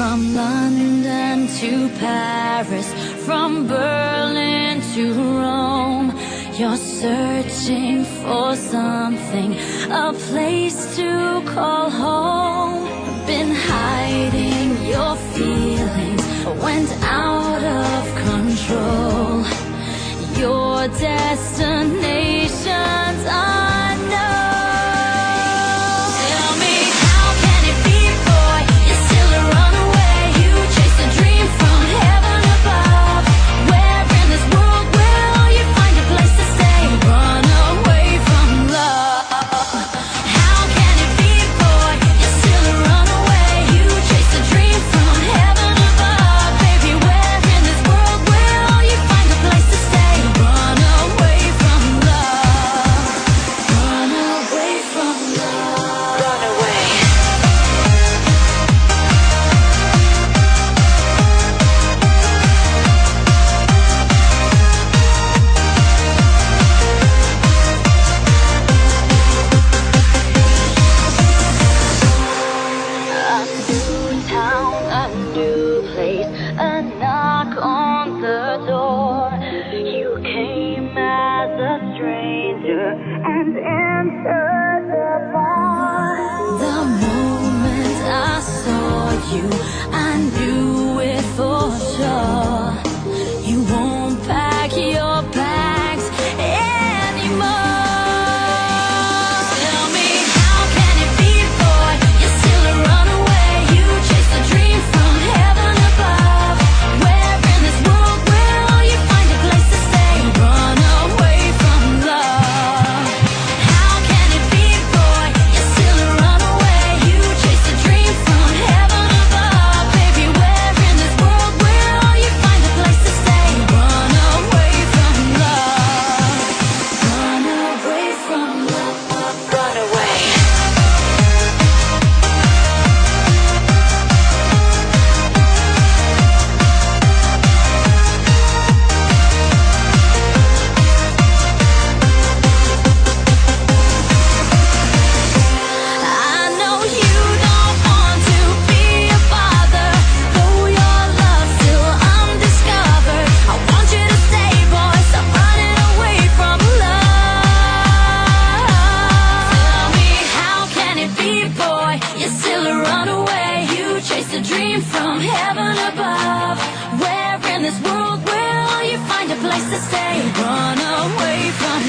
From London to Paris, from Berlin to Rome, you're searching for something, a place to call home. Been hiding your feelings, went out of control. Your destination's unknown. Tell me, how can it be, boy? You're still a runaway. You chase a dream from heaven above. Where in this world will you find a place to stay? Run away from love. How can it be, boy? You're still a runaway. You chase a dream from heaven above. Baby, where in this world will you find a place to stay? Run away from love. Run away from love. Run away. A new town, a new place, a knock on the door. You came as a stranger and entered the bar. The moment I saw you, I knew it for sure. You won't pack your bags anymore. Tell me, how can it be, boy? You're still a runaway. You chase a dream from heaven above. Where in this world will you find a place to stay? Run away from love. How can it be, boy? You're still a runaway. You chase a dream from heaven above. Baby, where in this world will you find a place to stay? Run away from love. Run away from love. Run away. I know you don't want to be a father, though your love's still undiscovered. I want you to stay, boy, stop running away from love. Tell me, how can it be, boy? You're still a runaway. You chase a dream from heaven above. Where in this world will you find a place to stay? Run away from